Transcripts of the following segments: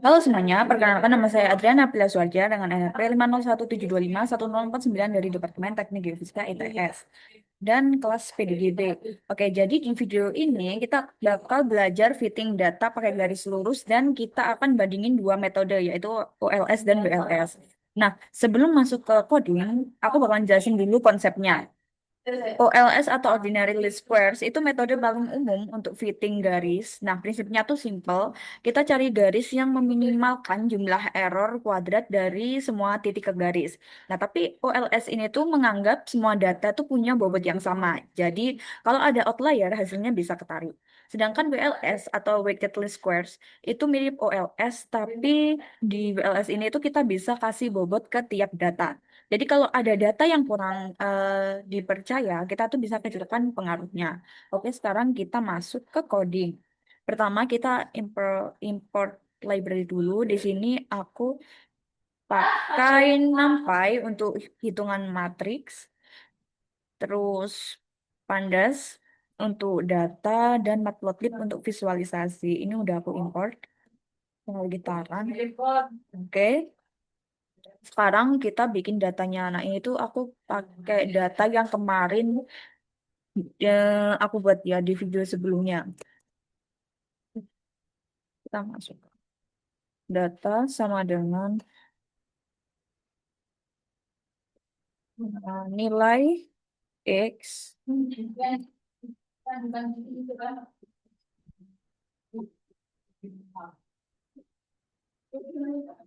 Halo semuanya, perkenalkan nama saya Adriana Pilaswarja dengan NRP 501725104 dari Departemen Teknik Geofisika ITS dan kelas PDGB. Oke, jadi di video ini kita bakal belajar fitting data pakai garis lurus dan kita akan bandingin dua metode yaitu OLS dan WLS. Nah, sebelum masuk ke coding, aku bakalan jelasin dulu konsepnya. OLS atau Ordinary Least Squares itu metode paling umum untuk fitting garis. Nah, prinsipnya tuh simple. Kita cari garis yang meminimalkan jumlah error kuadrat dari semua titik ke garis. Nah, tapi OLS ini tuh menganggap semua data tuh punya bobot yang sama. Jadi, kalau ada outlier, hasilnya bisa ketarik. Sedangkan WLS atau Weighted Least Squares itu mirip OLS, tapi di WLS ini tuh kita bisa kasih bobot ke tiap data. Jadi kalau ada data yang kurang dipercaya, kita tuh bisa kecilkan pengaruhnya. Oke, sekarang kita masuk ke coding. Pertama kita import library dulu. Di sini aku pakai NumPy untuk hitungan matriks, terus Pandas untuk data dan Matplotlib untuk visualisasi. Ini udah aku import. Tinggal gitaran. Oke. Sekarang kita bikin datanya. Nah, ini tuh aku pakai data yang kemarin aku buat ya di video sebelumnya. Kita masuk. Data sama dengan nilai X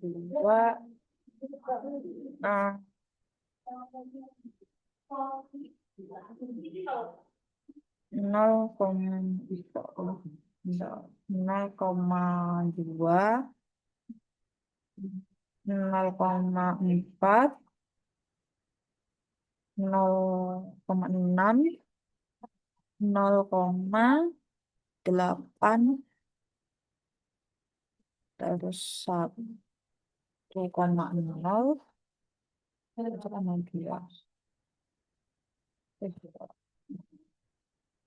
dua eh, 0,2, 0,4, 0,6, 0,8, terus 1,0, 1,2.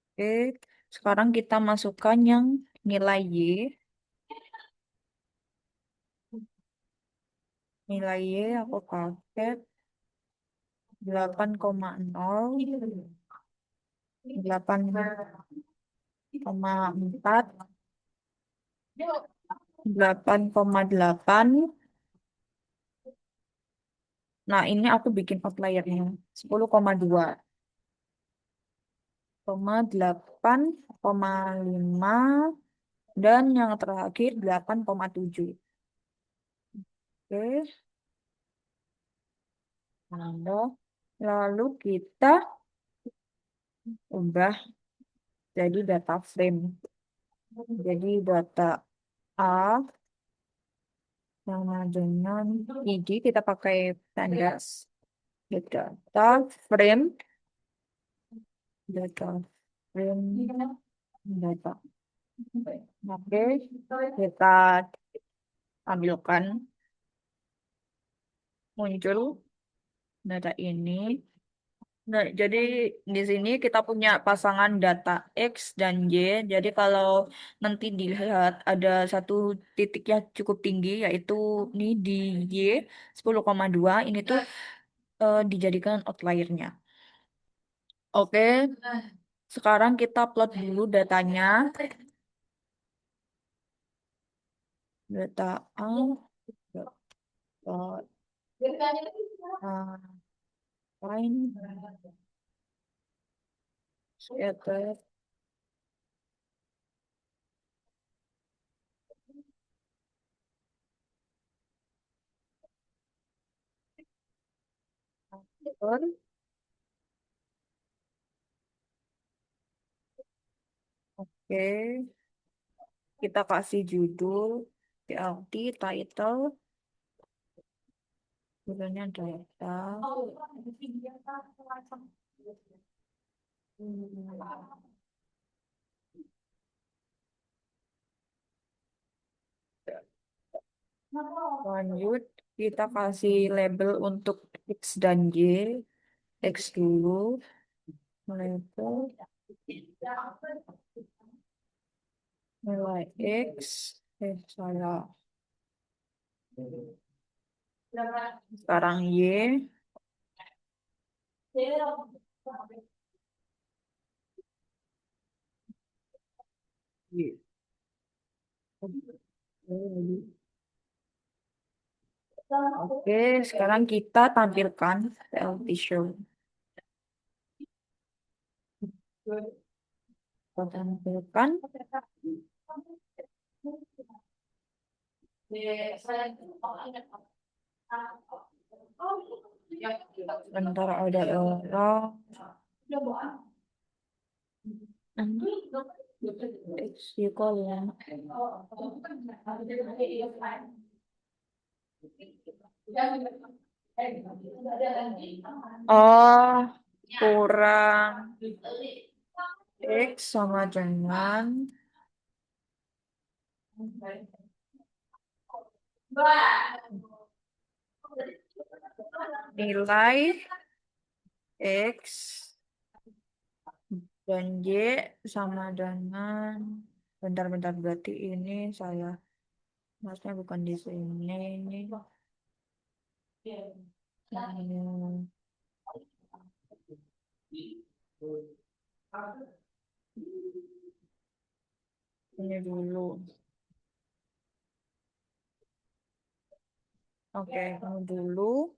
Oke, sekarang kita masukkan yang nilai Y. Nilai Y aku pakai 8,0, 8,4, 8,8. Nah, ini aku bikin outliernya 10,2, 8, 5, dan yang terakhir 8,7. Oke, tambah. Lalu kita ubah jadi data frame. Jadi data A sama dengan ID kita pakai pandas. Data frame, data frame, data. Oke, kita tampilkan muncul data ini. Nah, jadi di sini kita punya pasangan data X dan Y. Jadi kalau nanti dilihat ada satu titik yang cukup tinggi, yaitu ini di Y 10,2, ini tuh dijadikan outliernya. Oke, sekarang kita plot dulu datanya. Data A, data A, line, scatter, scatter. Oke, kita kasih judul, PLT, title, judulnya data. Hmm, Lanjut, kita kasih label untuk X dan Y. X dulu, label, nilai X, salah. Sekarang Y. Y. Oke, sekarang kita tampilkan reality show. Kita tampilkan. Bentar ada orang. Psikolog. Oh, kurang X sama dengan nilai X dan Y sama dengan bentar-bentar berarti ini saya maksudnya bukan di sini ini. Hmm, ini dulu. Oke, ini dulu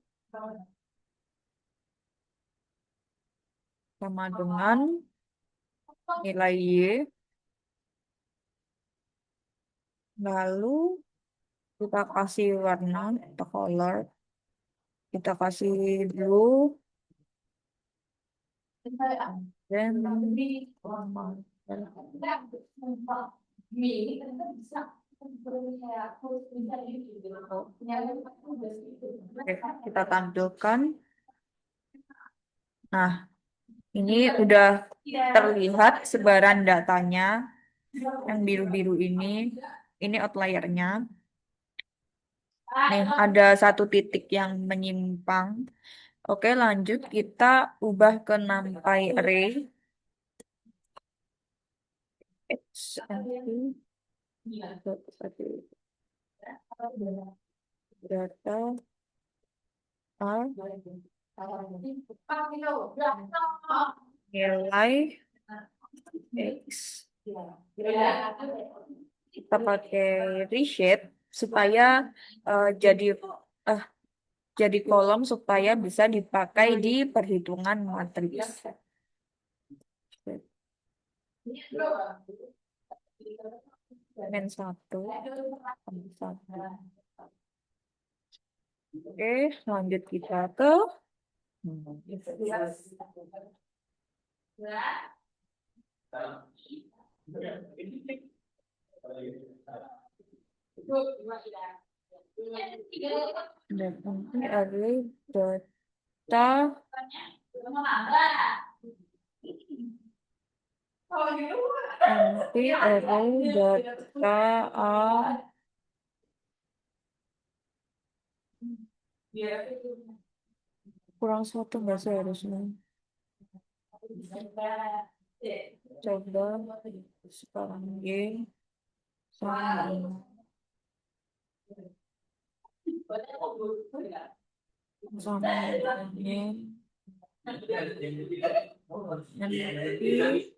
sama dengan nilai Y. Lalu kita kasih warna atau color. Kita kasih blue dan oke, kita tampilkan. Nah, ini udah terlihat sebaran datanya yang biru-biru ini. Ini outliernya. Nih, ada satu titik yang menyimpang. Oke, lanjut kita ubah ke NumPy array. X, data A nilai X. Kita pakai reshape supaya jadi eh, jadi kolom supaya bisa dipakai di perhitungan matriks. Min satu. Oke, lanjut kita ke nanti array data nanti array data A kurang satu nggak sih harusnya. Coba sekarang Y sama sama Y nanti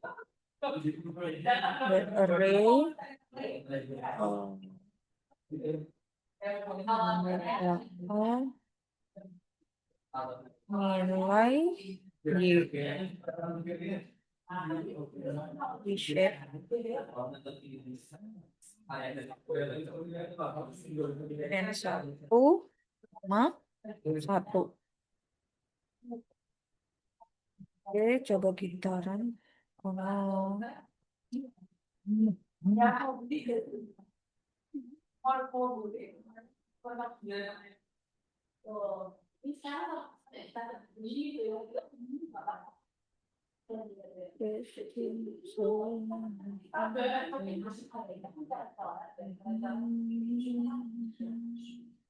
buat array nilai Y reshape dan satu sama satu. Oke, coba gitaran. Oh.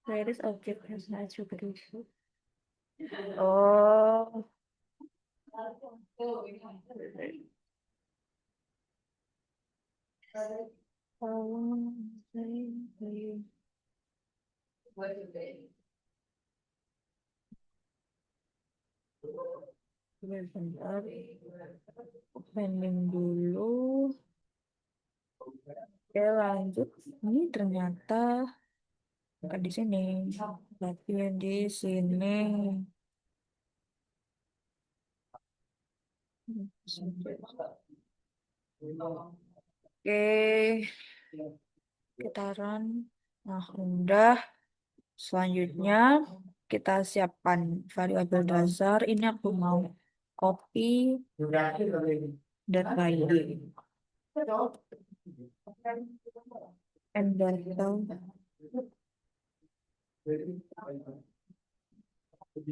Where is object has natural production? Oh. Bentar, pending dulu. Oke, lanjut. Ini ternyata bukan di sini, tapi di sini. Oke, kita run. Nah, udah. Selanjutnya, kita siapkan variabel dasar. Ini aku mau copy data ini. And data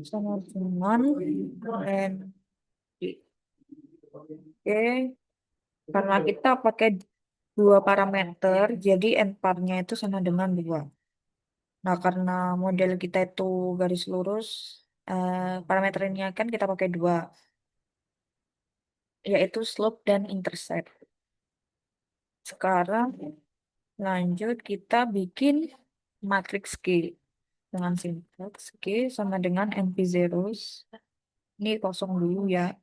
sama dengan and oke, karena kita pakai dua parameter, jadi n-parnya itu sama dengan 2. Nah, karena model kita itu garis lurus, parameternya kan kita pakai 2, yaitu slope dan intercept. Sekarang lanjut kita bikin matriks G dengan sintaks G sama dengan np zeros. Ini kosong dulu ya.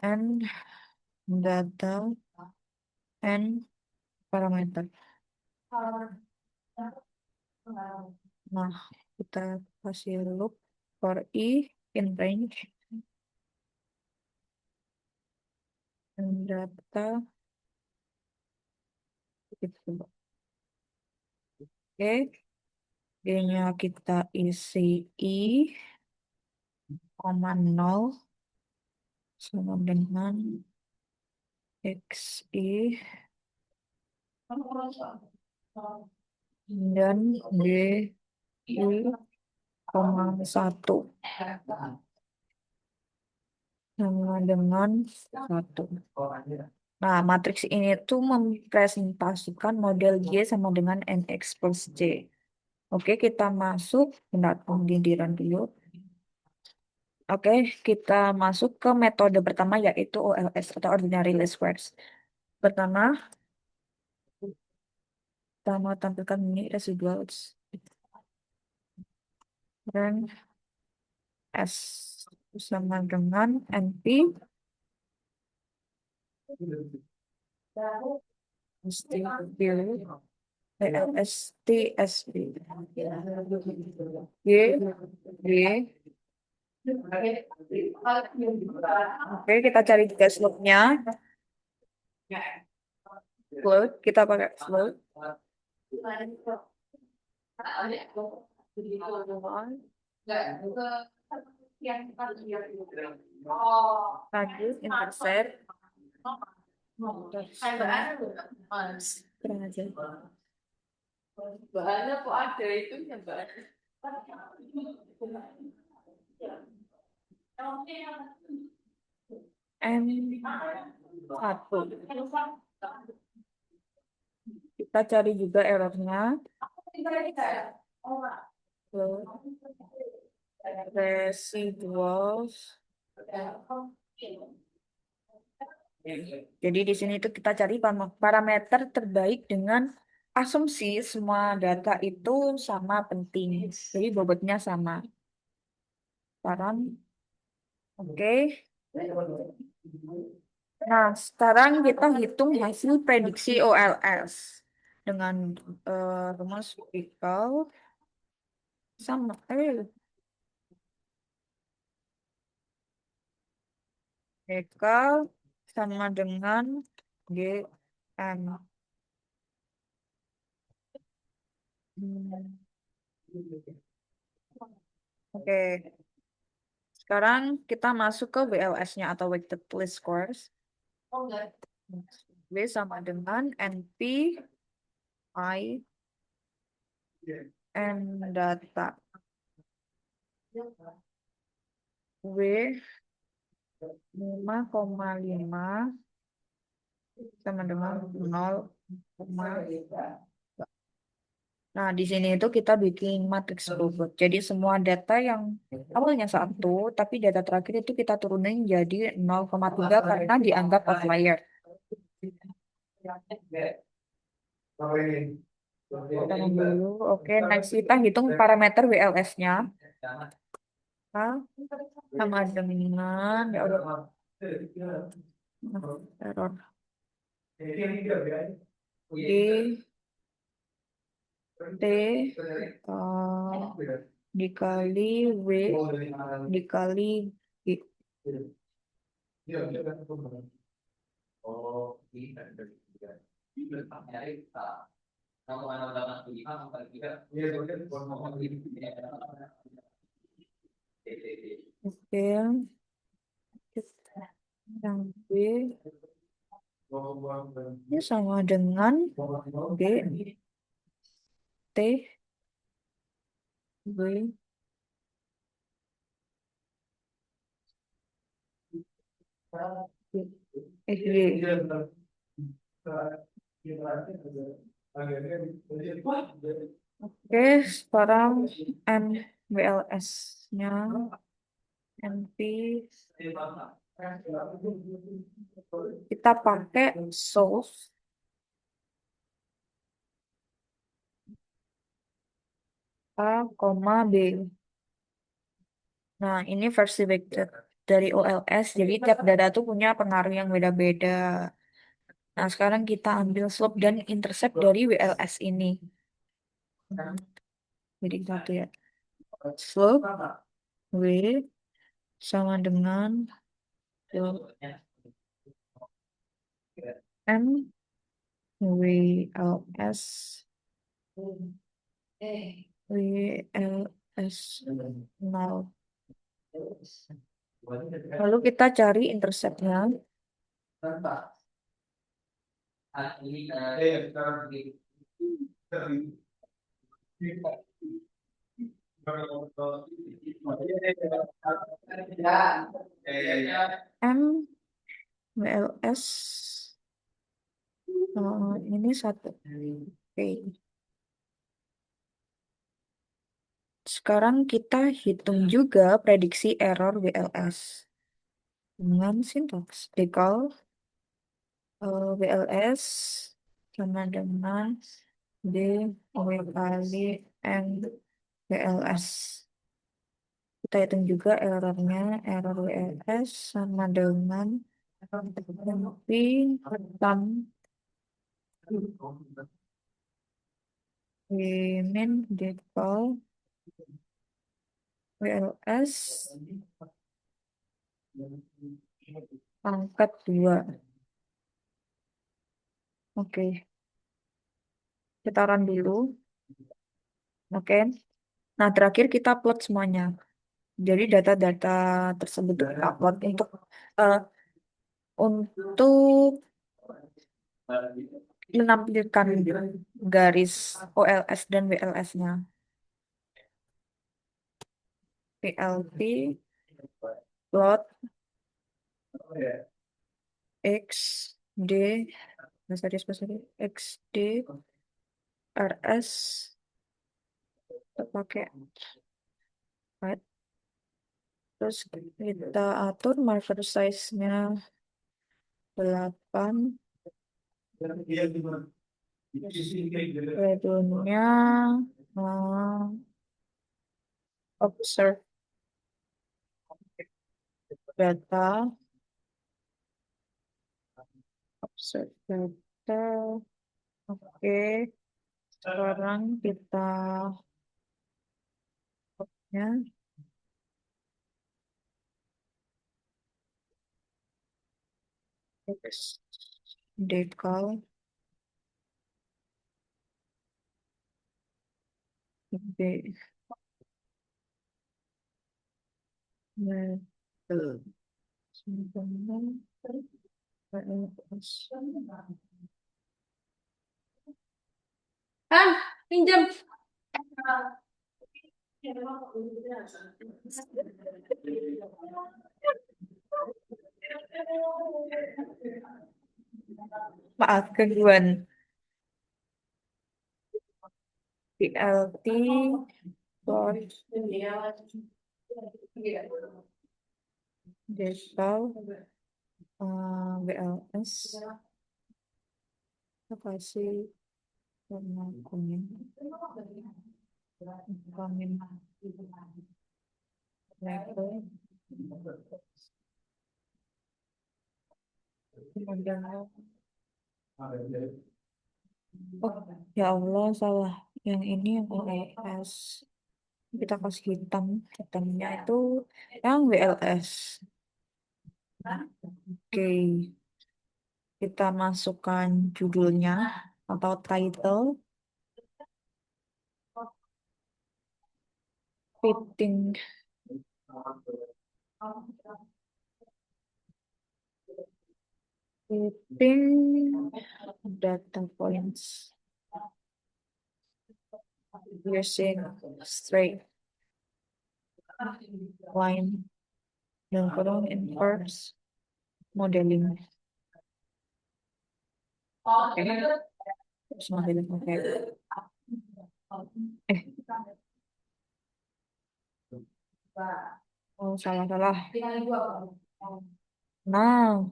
N data N parameter. Nah, kita kasih loop for i in range and data gitu. Oke, D-nya kita isi i, 0 sama dengan xi dan d i, 1 sama dengan 1. Nah, matriks ini tuh mempresentasikan model Y sama dengan NX plus J. Oke, kita masuk. Bentar, pembindiran dulu. Oke, kita masuk ke metode pertama yaitu OLS atau Ordinary Least Squares. Pertama, kita mau tampilkan ini residuals. Dan S sama dengan NP ST STSB Y Y. Oke, kita cari juga slope-nya. Float, kita pakai float. Lanjut, intercept. Kurang aja. Bahannya kok ada itu ya, Mbak? M1. Kita cari juga errornya. Residuals. Jadi di sini itu kita cari parameter terbaik dengan asumsi semua data itu sama penting. Jadi bobotnya sama. Sekarang, oke. Nah, sekarang kita hitung hasil prediksi OLS dengan rumus Pikal sama Pikal sama dengan GM. Oke, sekarang kita masuk ke WLS-nya atau Weighted Least Squares. W sama dengan NP I N data. W 5,5 sama dengan 0,5. Nah, di sini itu kita bikin matriks bobot. Jadi semua data yang awalnya 1, tapi data terakhir itu kita turunin jadi 0,3 karena dianggap outlier. Taruh dulu. Oke, next kita hitung parameter WLS-nya. Sama dengan, ya Allah, error. D, T, dikali W, dikali G. Oke, yang B ini sama dengan B, T, W, Y. Oke, sekarang M WLS-nya NP kita pakai source A, B. Nah, ini versi vector dari OLS. Jadi tiap data tuh punya pengaruh yang beda-beda. Nah, sekarang kita ambil slope dan intercept dari WLS ini. Jadi satu ya. Slope W sama dengan M WLS WLS 0. Lalu kita cari interceptnya. M WLS ini 1. Oke. Sekarang kita hitung juga prediksi error WLS dengan sintaks decal WLS sama dengan D kali M WLS. Kita hitung juga errornya, error WLS sama dengan NP tam min decal WLS pangkat 2. Oke, kita run dulu. Oke. Nah, terakhir kita plot semuanya. Jadi data-data tersebut upload eh, untuk menampilkan garis OLS dan WLS-nya. PLT plot X D X D RS kita pakai right. Terus kita atur marker size-nya 8, redundnya observe data, observe data. Oke, sekarang kita ya X decal B method sebenarnya Ah, pinjam. maaf gangguan PLT plot decal WLS kita kasih warna kuning, kuning, label, kemudian oh ya Allah salah yang ini yang OES kita kasih hitam hitamnya itu yang WLS. Oke, kita masukkan judulnya atau title fitting fitting data points using straight line dan kurung inverse modeling. Oke, terus modeling oke. Eh, oh salah salah. Nah,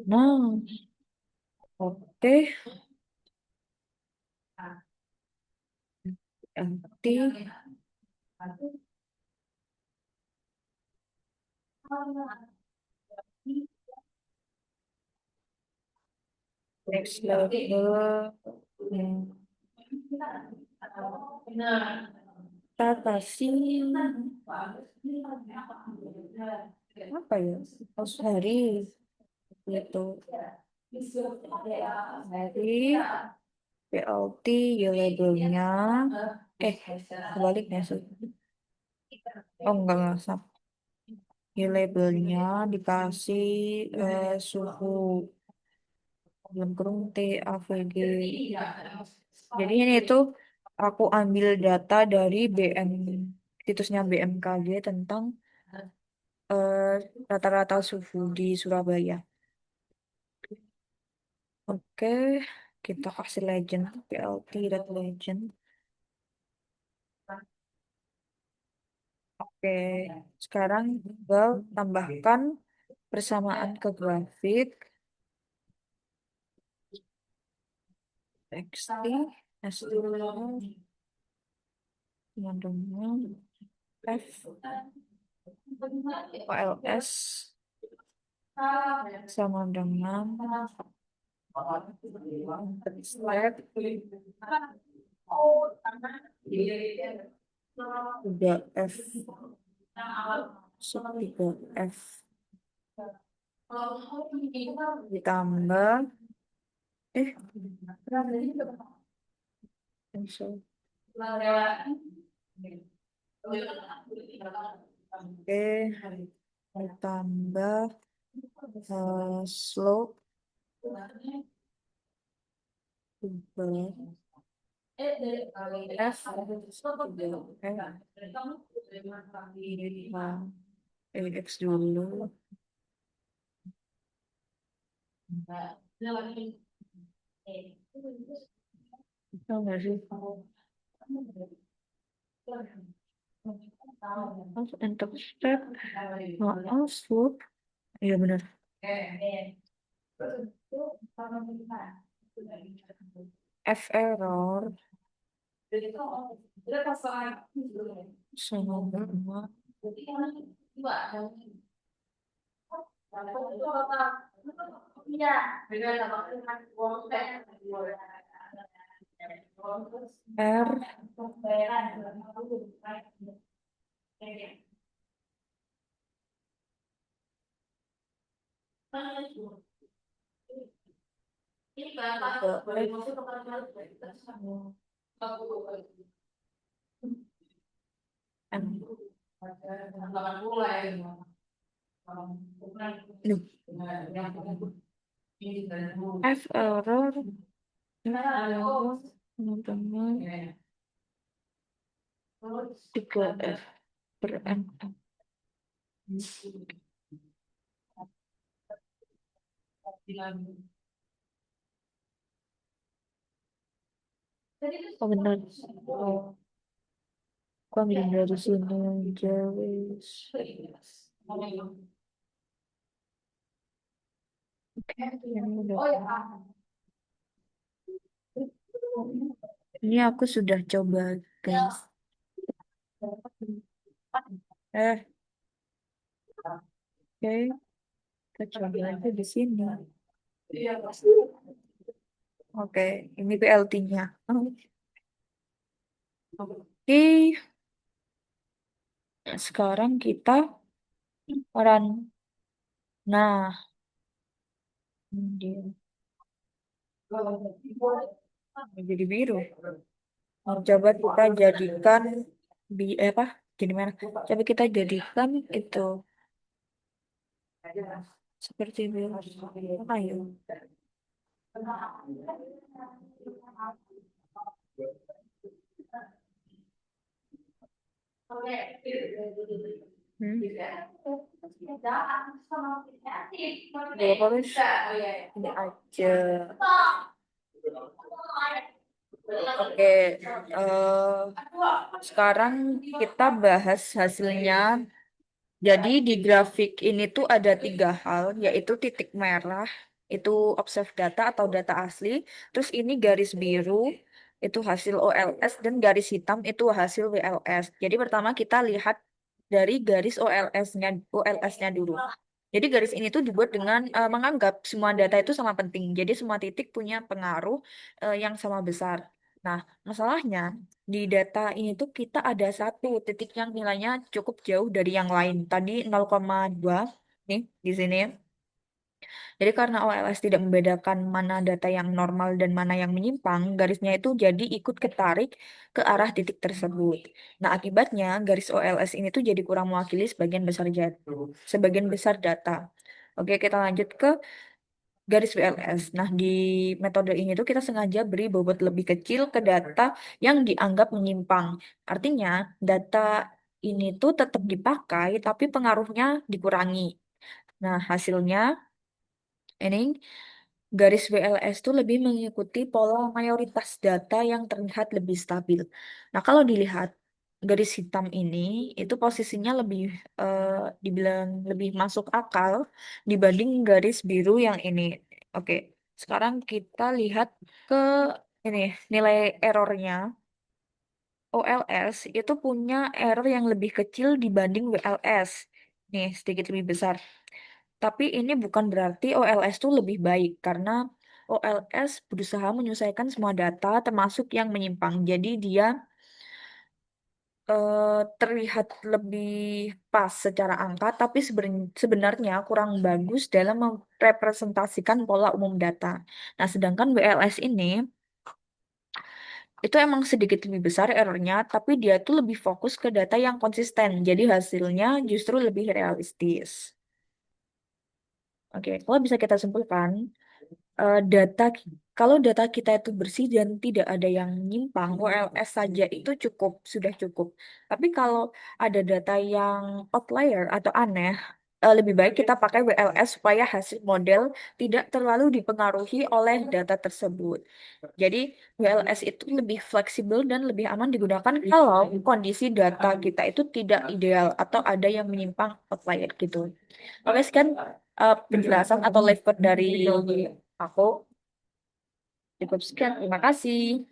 nah, oke. Nanti next level kita kasih apa ya? Harus hari itu hari PLT ya labelnya kebaliknya sih. Oh enggak sama. Ya labelnya dikasih suhu dalam kurung TAVG. Jadi ini itu aku ambil data dari situsnya BMKG tentang eh, rata-rata suhu di Surabaya. Oke, kita kasih legend PLT red legend. Oke, sekarang tinggal tambahkan persamaan ke grafik. XT, STL, teman-teman, F, OLS, sama dengan slide, 3F, sub 3F, ditambah, cancel. Oke, ditambah slope, F, X dulu. Bisa nggak sih? Harus enter step. Maaf, slope. Iya benar. F error sama dengan R M. Loh, F error teman-teman 3F per M. Oh benar. Oh, aku ambil dari sini aja wis. Oke, ini udah. Ini aku sudah coba, guys. Oke, kita coba aja di sini. Oke, ini PLT-nya. Oke, sekarang kita run. Nah, ini dia. Jadi biru. Nah, coba kita jadikan apa? Jadi mana? Coba kita jadikan itu seperti biru. Ayo. Hmm. Ya, terus ini aja. Oke, sekarang kita bahas hasilnya. Jadi di grafik ini tuh ada tiga hal, yaitu titik merah, itu observed data atau data asli. Terus ini garis biru, itu hasil OLS, dan garis hitam itu hasil WLS. Jadi pertama kita lihat dari garis OLS-nya dulu. Jadi garis ini tuh dibuat dengan menganggap semua data itu sama penting. Jadi semua titik punya pengaruh yang sama besar. Nah, masalahnya di data ini tuh kita ada satu titik yang nilainya cukup jauh dari yang lain. Tadi 0,2 nih di sini. Jadi karena OLS tidak membedakan mana data yang normal dan mana yang menyimpang, garisnya itu jadi ikut ketarik ke arah titik tersebut. Nah, akibatnya garis OLS ini tuh jadi kurang mewakili sebagian besar data. Oke, kita lanjut ke garis WLS. Nah, di metode ini tuh kita sengaja beri bobot lebih kecil ke data yang dianggap menyimpang. Artinya, data ini tuh tetap dipakai, tapi pengaruhnya dikurangi. Nah, hasilnya ini garis WLS itu lebih mengikuti pola mayoritas data yang terlihat lebih stabil. Nah, kalau dilihat garis hitam ini, itu posisinya lebih eh, dibilang lebih masuk akal dibanding garis biru yang ini. Oke, sekarang kita lihat ke ini nilai errornya. OLS itu punya error yang lebih kecil dibanding WLS. Nih, sedikit lebih besar. Tapi ini bukan berarti OLS itu lebih baik karena OLS berusaha menyelesaikan semua data termasuk yang menyimpang. Jadi dia terlihat lebih pas secara angka, tapi sebenarnya kurang bagus dalam merepresentasikan pola umum data. Nah, sedangkan WLS ini itu emang sedikit lebih besar errornya, tapi dia tuh lebih fokus ke data yang konsisten. Jadi hasilnya justru lebih realistis. Oke, kalau bisa kita simpulkan, eh, data kalau data kita itu bersih dan tidak ada yang nyimpang, OLS saja itu sudah cukup. Tapi kalau ada data yang outlier atau aneh, lebih baik kita pakai WLS supaya hasil model tidak terlalu dipengaruhi oleh data tersebut. Jadi WLS itu lebih fleksibel dan lebih aman digunakan kalau kondisi data kita itu tidak ideal atau ada yang menyimpang outlier gitu. Oke, sekian penjelasan atau live code dari aku. Cukup sekian, terima kasih.